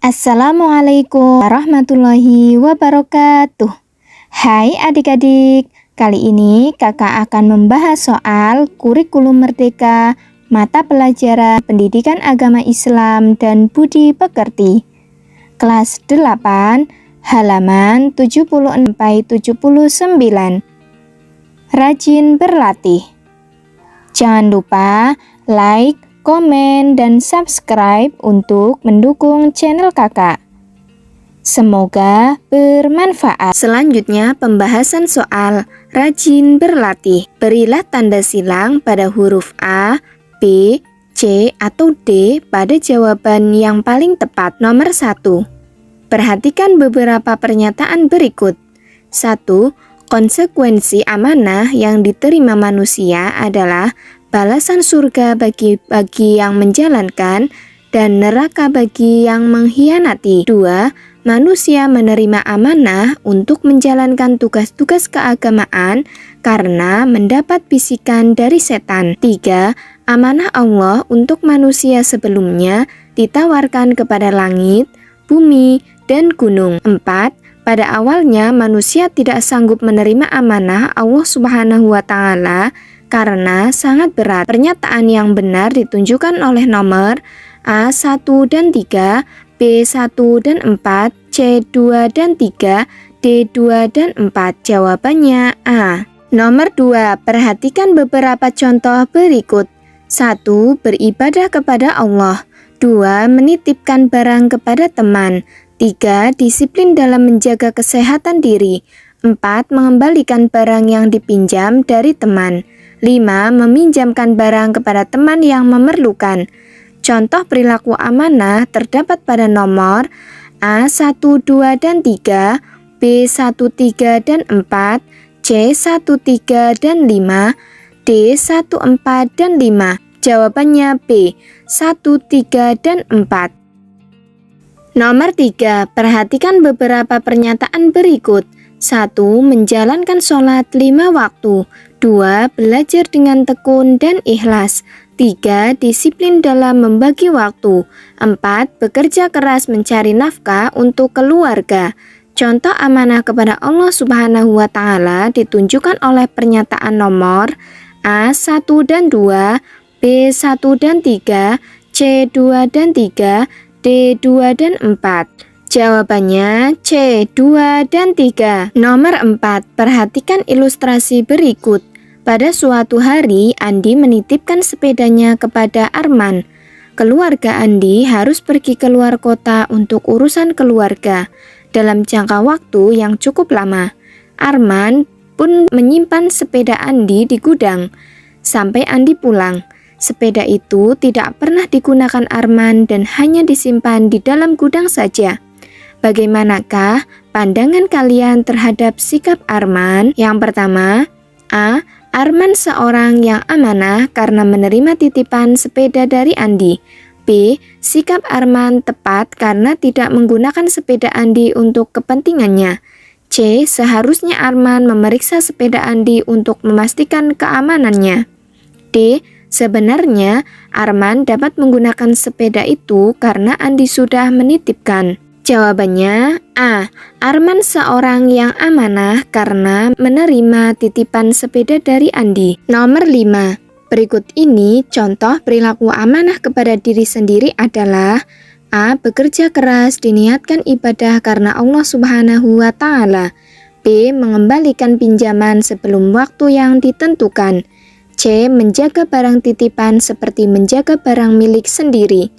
Assalamualaikum warahmatullahi wabarakatuh. Hai adik-adik, kali ini kakak akan membahas soal kurikulum merdeka, mata pelajaran pendidikan agama Islam dan budi pekerti. Kelas 8, halaman 70-79. Rajin berlatih. Jangan lupa like, komen, dan subscribe untuk mendukung channel kakak. Semoga bermanfaat. Selanjutnya pembahasan soal rajin berlatih. Berilah tanda silang pada huruf A, B, C, atau D pada jawaban yang paling tepat. Nomor 1. Perhatikan beberapa pernyataan berikut. 1. Konsekuensi amanah yang diterima manusia adalah balasan surga bagi yang menjalankan dan neraka bagi yang mengkhianati. 2. Manusia menerima amanah untuk menjalankan tugas-tugas keagamaan karena mendapat bisikan dari setan. 3. Amanah Allah untuk manusia sebelumnya ditawarkan kepada langit, bumi, dan gunung. 4. Pada awalnya manusia tidak sanggup menerima amanah Allah Subhanahu wa Ta'ala karena sangat berat. Pernyataan yang benar ditunjukkan oleh nomor A1 dan 3, B1 dan 4, C2 dan 3, D2 dan 4. Jawabannya A. Nomor 2. Perhatikan beberapa contoh berikut. 1. Beribadah kepada Allah. 2. Menitipkan barang kepada teman. 3. Disiplin dalam menjaga kesehatan diri. 4. Mengembalikan barang yang dipinjam dari teman. 5. Meminjamkan barang kepada teman yang memerlukan. Contoh perilaku amanah terdapat pada nomor A1, 2, dan 3, B1, 3, dan 4, C1, 3, dan 5, D1, 4, dan 5. Jawabannya B, 1, 3, dan 4. Nomor 3. Perhatikan beberapa pernyataan berikut. 1. Menjalankan sholat 5 waktu. 2. Belajar dengan tekun dan ikhlas. 3. Disiplin dalam membagi waktu. 4. Bekerja keras mencari nafkah untuk keluarga. Contoh amanah kepada Allah Subhanahu wa Ta'ala ditunjukkan oleh pernyataan nomor A1 dan 2, B1 dan 3, C2 dan 3, D2 dan 4. Jawabannya C2 dan 3. Nomor 4. Perhatikan ilustrasi berikut. Pada suatu hari, Andi menitipkan sepedanya kepada Arman. Keluarga Andi harus pergi keluar kota untuk urusan keluarga dalam jangka waktu yang cukup lama. Arman pun menyimpan sepeda Andi di gudang. Sampai Andi pulang, sepeda itu tidak pernah digunakan Arman dan hanya disimpan di dalam gudang saja. Bagaimanakah pandangan kalian terhadap sikap Arman? Yang pertama, A. Arman seorang yang amanah karena menerima titipan sepeda dari Andi. B. Sikap Arman tepat karena tidak menggunakan sepeda Andi untuk kepentingannya. C. Seharusnya Arman memeriksa sepeda Andi untuk memastikan keamanannya. D. Sebenarnya Arman dapat menggunakan sepeda itu karena Andi sudah menitipkan. Jawabannya A. Arman seorang yang amanah karena menerima titipan sepeda dari Andi. Nomor 5. Berikut ini contoh perilaku amanah kepada diri sendiri adalah A. Bekerja keras diniatkan ibadah karena Allah Subhanahu wa Ta'ala. B. Mengembalikan pinjaman sebelum waktu yang ditentukan. C. Menjaga barang titipan seperti menjaga barang milik sendiri.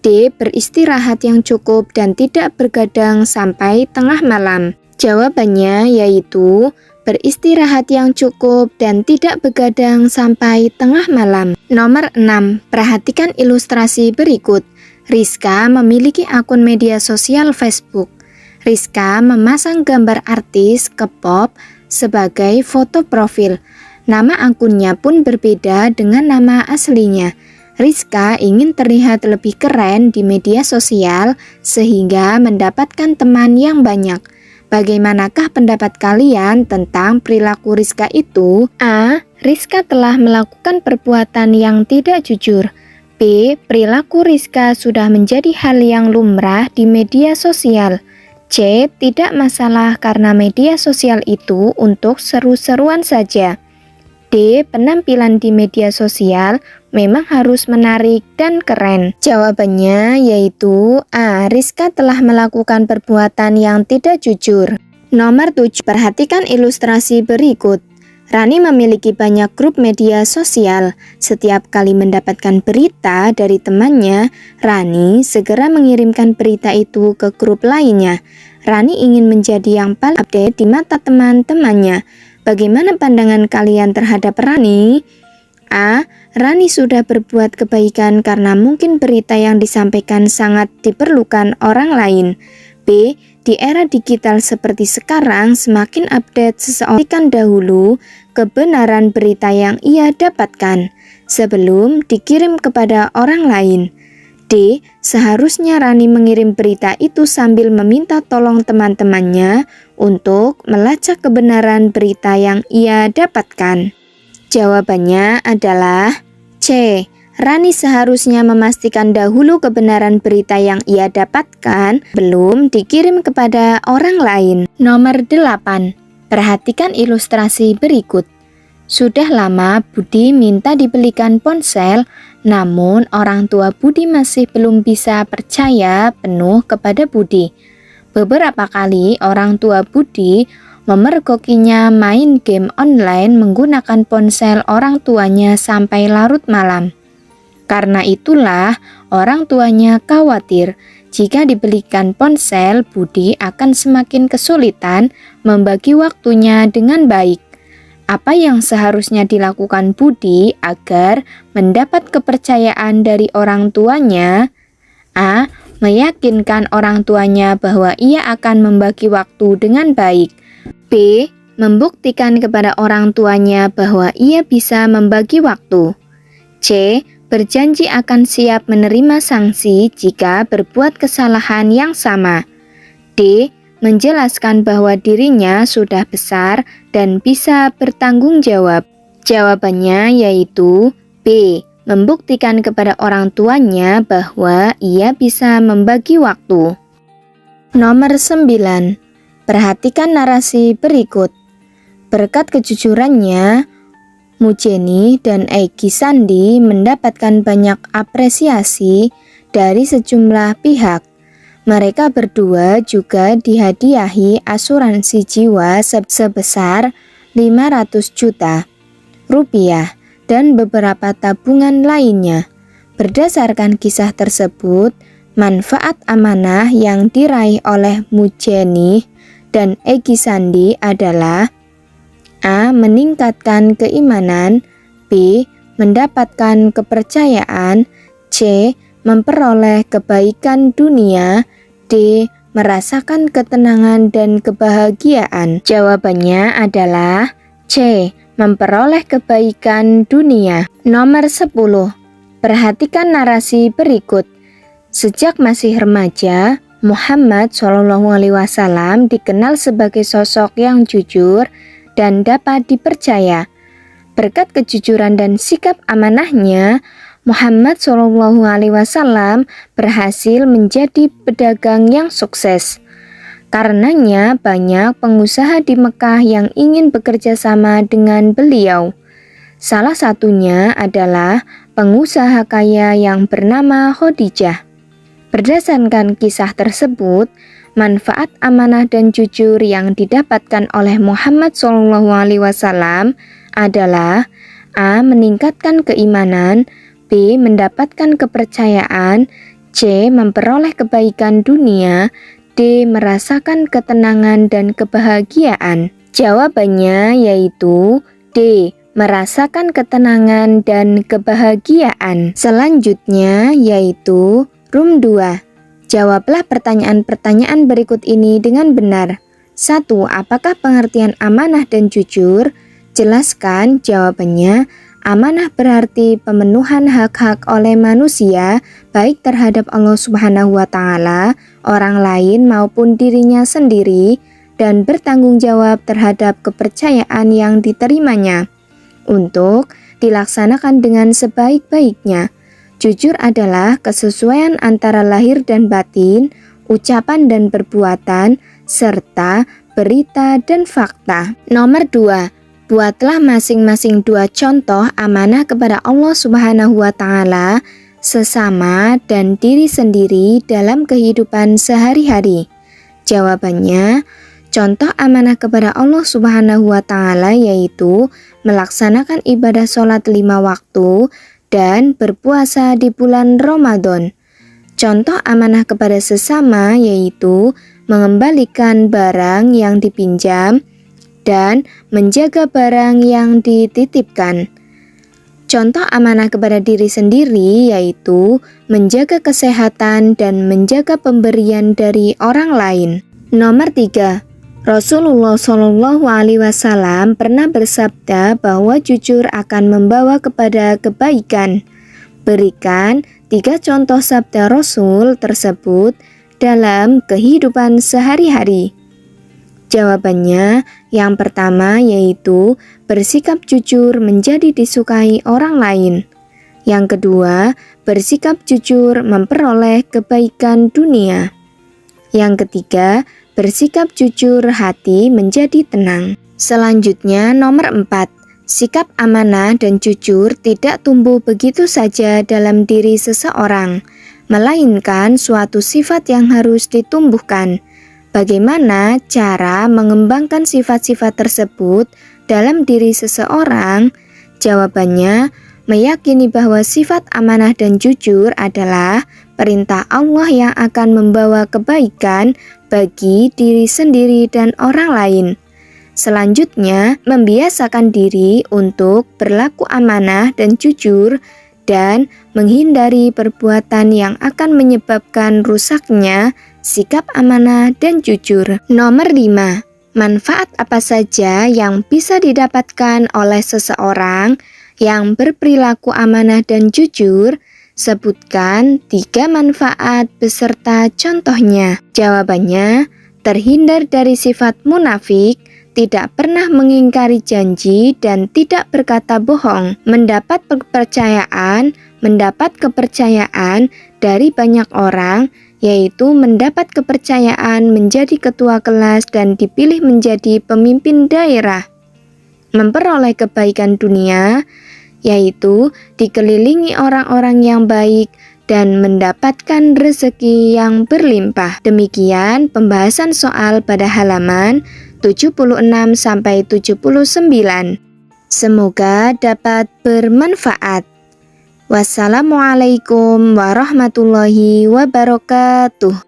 D. Beristirahat yang cukup dan tidak bergadang sampai tengah malam. Jawabannya yaitu beristirahat yang cukup dan tidak begadang sampai tengah malam. Nomor 6. Perhatikan ilustrasi berikut. Rizka memiliki akun media sosial Facebook. Rizka memasang gambar artis K-pop sebagai foto profil. Nama akunnya pun berbeda dengan nama aslinya. Rizka ingin terlihat lebih keren di media sosial sehingga mendapatkan teman yang banyak. Bagaimanakah pendapat kalian tentang perilaku Rizka itu? A. Rizka telah melakukan perbuatan yang tidak jujur. B. Perilaku Rizka sudah menjadi hal yang lumrah di media sosial. C. Tidak masalah karena media sosial itu untuk seru-seruan saja. D. Penampilan di media sosial memang harus menarik dan keren. Jawabannya yaitu A. Rizka telah melakukan perbuatan yang tidak jujur. Nomor 7. Perhatikan ilustrasi berikut. Rani memiliki banyak grup media sosial. Setiap kali mendapatkan berita dari temannya, Rani segera mengirimkan berita itu ke grup lainnya. Rani ingin menjadi yang paling update di mata teman-temannya. Bagaimana pandangan kalian terhadap Rani? A. Rani sudah berbuat kebaikan karena mungkin berita yang disampaikan sangat diperlukan orang lain. B. Di era digital seperti sekarang, semakin update seseorang dahulu kebenaran berita yang ia dapatkan sebelum dikirim kepada orang lain. D. Seharusnya Rani mengirim berita itu sambil meminta tolong teman-temannya untuk melacak kebenaran berita yang ia dapatkan. Jawabannya adalah C. Rani seharusnya memastikan dahulu kebenaran berita yang ia dapatkan belum dikirim kepada orang lain. Nomor 8. Perhatikan ilustrasi berikut. Sudah lama Budi minta dibelikan ponsel, namun orang tua Budi masih belum bisa percaya penuh kepada Budi. Beberapa kali orang tua Budi memergokinya main game online menggunakan ponsel orang tuanya sampai larut malam. Karena itulah orang tuanya khawatir jika dibelikan ponsel, Budi akan semakin kesulitan membagi waktunya dengan baik. Apa yang seharusnya dilakukan Budi agar mendapat kepercayaan dari orang tuanya? A. Meyakinkan orang tuanya bahwa ia akan membagi waktu dengan baik. B. Membuktikan kepada orang tuanya bahwa ia bisa membagi waktu. C. Berjanji akan siap menerima sanksi jika berbuat kesalahan yang sama. D. Menjelaskan bahwa dirinya sudah besar dan bisa bertanggung jawab. Jawabannya yaitu B. Membuktikan kepada orang tuanya bahwa ia bisa membagi waktu. Nomor 9. Perhatikan narasi berikut. Berkat kejujurannya, Mujeni dan Egy Sandi mendapatkan banyak apresiasi dari sejumlah pihak. Mereka berdua juga dihadiahi asuransi jiwa sebesar 500 juta rupiah dan beberapa tabungan lainnya. Berdasarkan kisah tersebut, manfaat amanah yang diraih oleh Mujeni dan Egy Sandi adalah A. Meningkatkan keimanan. B. Mendapatkan kepercayaan. C. Memperoleh kebaikan dunia. D. Merasakan ketenangan dan kebahagiaan. Jawabannya adalah C. Memperoleh kebaikan dunia. Nomor 10. Perhatikan narasi berikut. Sejak masih remaja, Muhammad SAW dikenal sebagai sosok yang jujur dan dapat dipercaya. Berkat kejujuran dan sikap amanahnya, Muhammad SAW berhasil menjadi pedagang yang sukses. Karenanya banyak pengusaha di Mekah yang ingin bekerja sama dengan beliau. Salah satunya adalah pengusaha kaya yang bernama Khadijah. Berdasarkan kisah tersebut, manfaat amanah dan jujur yang didapatkan oleh Muhammad SAW adalah A. Meningkatkan keimanan. B. Mendapatkan kepercayaan. C. Memperoleh kebaikan dunia. D. Merasakan ketenangan dan kebahagiaan. Jawabannya yaitu D. Merasakan ketenangan dan kebahagiaan. Selanjutnya yaitu Room 2. Jawablah pertanyaan-pertanyaan berikut ini dengan benar. 1. Apakah pengertian amanah dan jujur? Jelaskan jawabannya. Amanah berarti pemenuhan hak-hak oleh manusia, baik terhadap Allah Subhanahu wa Ta'ala, orang lain maupun dirinya sendiri, dan bertanggung jawab terhadap kepercayaan yang diterimanya untuk dilaksanakan dengan sebaik-baiknya. Jujur adalah kesesuaian antara lahir dan batin, ucapan dan perbuatan, serta berita dan fakta. Nomor 2, buatlah masing-masing 2 contoh amanah kepada Allah Subhanahu wa Ta'ala, sesama dan diri sendiri dalam kehidupan sehari-hari. Jawabannya, contoh amanah kepada Allah Subhanahu wa Ta'ala yaitu melaksanakan ibadah sholat 5 waktu dan berpuasa di bulan Ramadan. Contoh amanah kepada sesama yaitu mengembalikan barang yang dipinjam dan menjaga barang yang dititipkan. Contoh amanah kepada diri sendiri yaitu menjaga kesehatan dan menjaga pemberian dari orang lain. Nomor 3, Rasulullah SAW pernah bersabda bahwa jujur akan membawa kepada kebaikan. Berikan 3 contoh sabda Rasul tersebut dalam kehidupan sehari-hari. Jawabannya, yang pertama yaitu bersikap jujur menjadi disukai orang lain. Yang kedua, bersikap jujur memperoleh kebaikan dunia. Yang ketiga, bersikap jujur hati menjadi tenang. Selanjutnya, nomor 4, sikap amanah dan jujur tidak tumbuh begitu saja dalam diri seseorang, melainkan suatu sifat yang harus ditumbuhkan. Bagaimana cara mengembangkan sifat-sifat tersebut dalam diri seseorang? Jawabannya, meyakini bahwa sifat amanah dan jujur adalah perintah Allah yang akan membawa kebaikan bagi diri sendiri dan orang lain. Selanjutnya, membiasakan diri untuk berlaku amanah dan jujur dan menghindari perbuatan yang akan menyebabkan rusaknya sikap amanah dan jujur. Nomor 5, manfaat apa saja yang bisa didapatkan oleh seseorang yang berperilaku amanah dan jujur? Sebutkan 3 manfaat beserta contohnya. Jawabannya, terhindar dari sifat munafik, tidak pernah mengingkari janji dan tidak berkata bohong, mendapat kepercayaan dari banyak orang, yaitu mendapat kepercayaan menjadi ketua kelas dan dipilih menjadi pemimpin daerah, memperoleh kebaikan dunia, yaitu dikelilingi orang-orang yang baik dan mendapatkan rezeki yang berlimpah. Demikian pembahasan soal pada halaman 76-79. Semoga dapat bermanfaat. Wassalamualaikum warahmatullahi wabarakatuh.